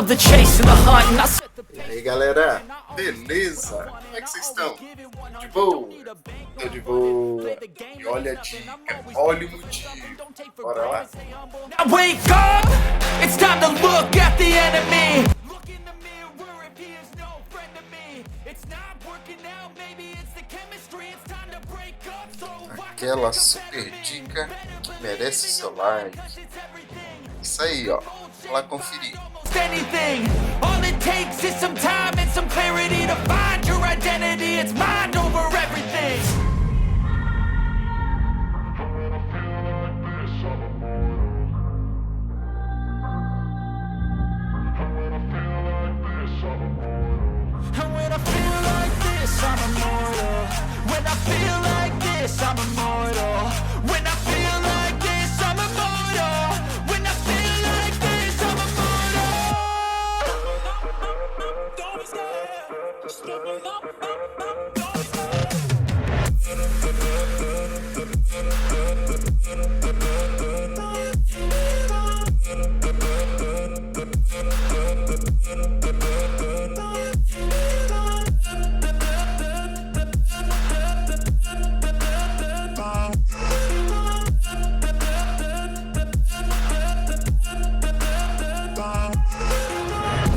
love the chase and the hunt, and I set the E aí galera, beleza? Como é que vocês estão? De boa? Tô de boa. E olha a dica, olha o motivo. Bora lá? Now wake up! It's time to look at the enemy. Look in the mirror if he is no friend to me. It's not working out, maybe it's the chemistry. It's time to break up. So Aquela super dica que merece seu like. Isso aí, ó. Vamos lá conferir. anything. All it takes is some time and some clarity to find your identity. It's mind over everything. And when I feel like this, I'm immortal. When I feel like this, I'm immortal. When I feel like this, I'm immortal. When I feel like this, I'm immortal. Don't be scared. Just give me up. Don't be scared.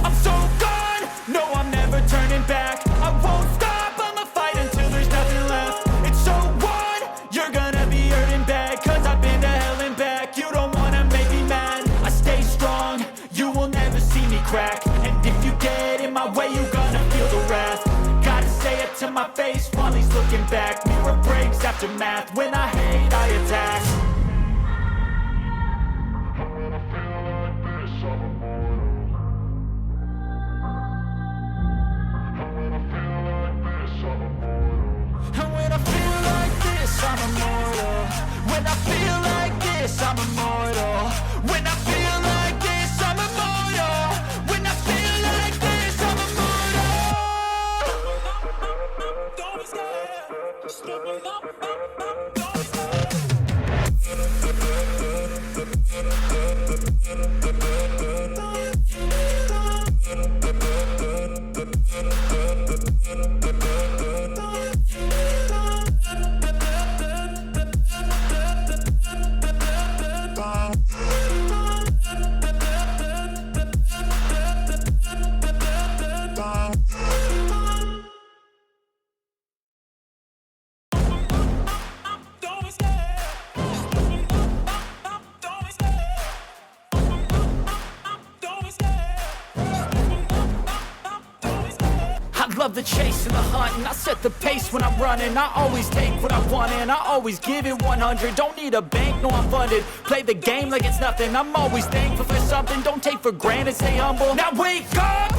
I'm so gone, no I'm never turning back. I won't stop, I'ma fight until there's nothing left. It's so on, you're gonna be hurting bad. Cause I've been to hell and back. You don't wanna make me mad. I stay strong, you will never see me crack. And if you get in my way, you're gonna feel the wrath. Gotta say it to my face while he's looking back. Mirror breaks after math, when I hate I attack. And when I feel like this, I'm immortal. When I feel like this, I'm immortal. When I feel like this, I'm immortal. When I feel like this, I'm immortal. Don't be scared. Just give me up. Don't be scared. Don't be scared. Don't be scared. Don't be scared. I love the chase and the hunt, and I set the pace when I'm running. I always take what I want and I always give it 100. Don't need a bank, no I'm funded. Play the game like it's nothing. I'm always thankful for something. Don't take for granted, stay humble. Now wake up!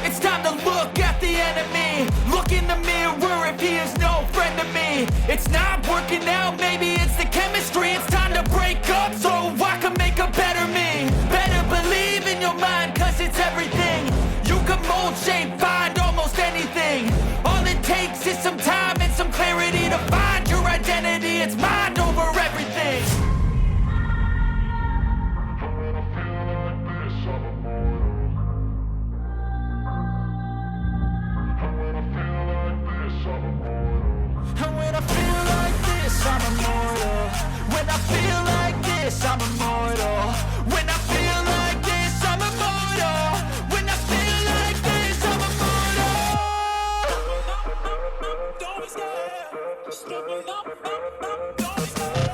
It's time to look at the enemy. Look in the mirror if he is no friend to me. It's not working out, maybe it's the chemistry. It's time to break up so I can make a better me. Better believe in your mind, cause it's everything. You can mold, shape, find almost anything. All it takes is some time and some clarity to find your identity. It's mind over everything. And when I feel like this, I'm immortal. When I feel like this, I'm immortal. When I feel like this, I'm immortal. When I feel like this, I'm immortal. Don't be scared. Just give me up. Don't be scared.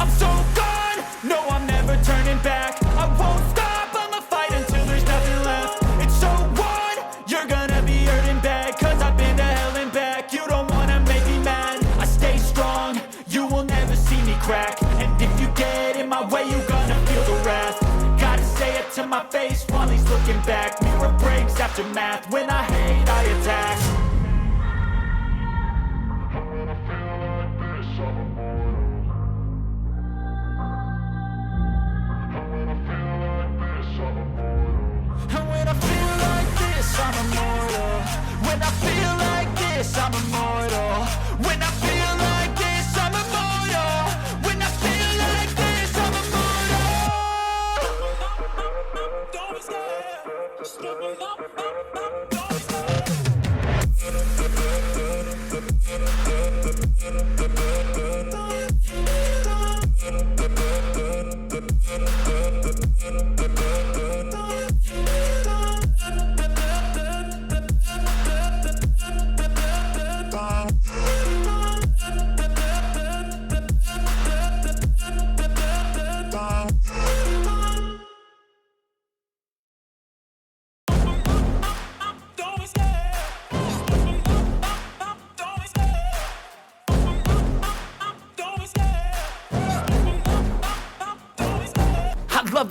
I'm so gone, no I'm never turning back. I won't stop, I'ma fight until there's nothing left. It's so on, you're gonna be hurting bad. Cause I've been to hell and back. You don't wanna make me mad. I stay strong, you will never see me crack. And if you get in my way, you're gonna feel the wrath. Gotta say it to my face while he's looking back. Mirror breaks after math, when I hate I attack.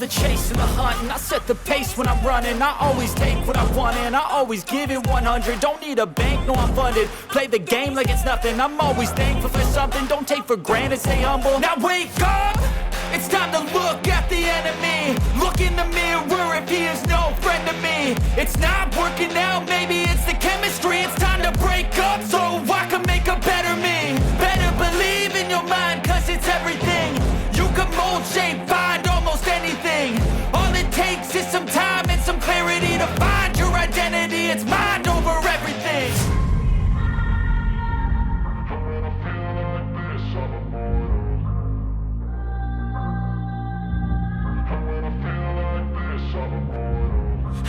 the chase and the hunt, and I set the pace when I'm running. I always take what I want and I always give it 100. Don't need a bank, no I'm funded. Play the game like it's nothing. I'm always thankful for something. Don't take for granted, stay humble. Now wake up! It's time to look at the enemy. Look in the mirror if he is no friend to me. It's not working out, maybe it's the chemistry. It's time to break up so I can make a better me. Better believe in your mind, cause it's everything. You can mold, shape, find almost anything. All it takes is some time and some clarity to find your identity. It's mind over everything.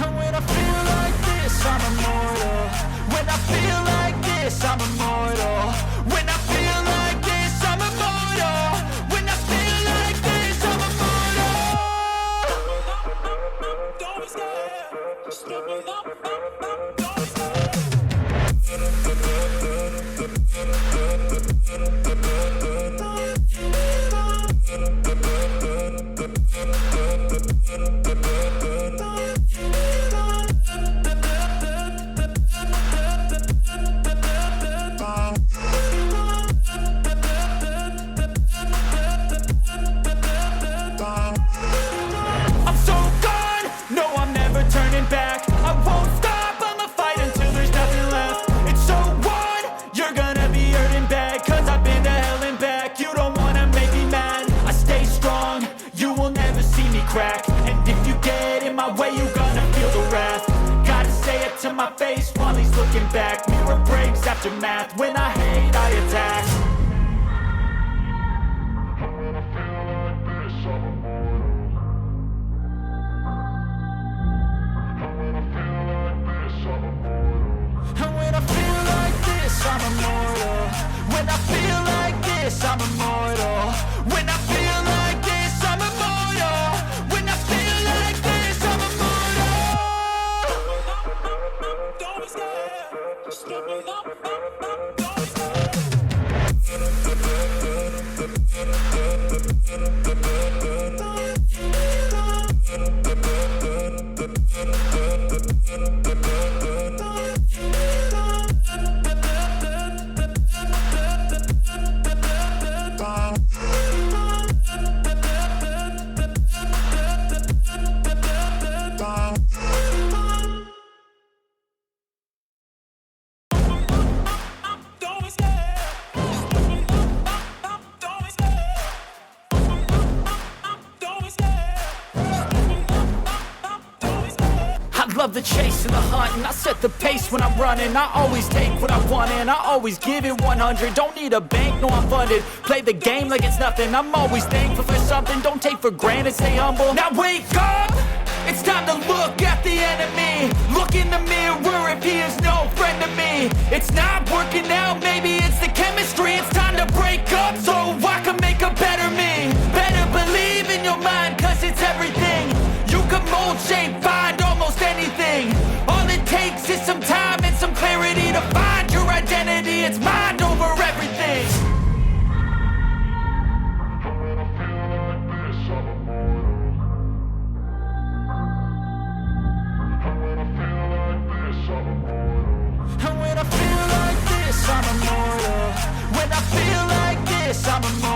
And when I feel like this, I'm immortal. When I feel like this, I'm immortal. When I feel like this, I'm immortal. When I feel like this, I'm immortal. Don't be scared. Don't be I'm so gone, no I'm never turning back. I won't stop, I'ma fight until there's nothing left. It's so on, you're gonna be hurting bad. Cause I've been to hell and back. You don't wanna make me mad. I stay strong, you will never see me crack. And if you get in my way, you gonna feel the wrath. Gotta say it to my face while he's looking back. Mirror breaks after math. When I hate, I attack. And when I feel like this, I'm immortal. When I feel like this, I'm immortal. When I feel like this, I'm immortal. When I feel like this, I'm immortal. Don't be scared. Don't be love the chase and the hunt, and I set the pace when I'm running. I always take what I want and I always give it 100. Don't need a bank, no I'm funded. Play the game like it's nothing. I'm always thankful for something. Don't take for granted, stay humble. Now wake up! It's time to look at the enemy. Look in the mirror if he is no friend to me. It's not working out, maybe it's the chemistry. It's time to break up so I can make a better me. Better believe in your mind, cause it's everything. You can mold, shape, find almost anything. All it takes is some time and some clarity to find your identity. It's mind over everything. And when I feel like this, I'm immortal. When I feel like this, I'm immortal.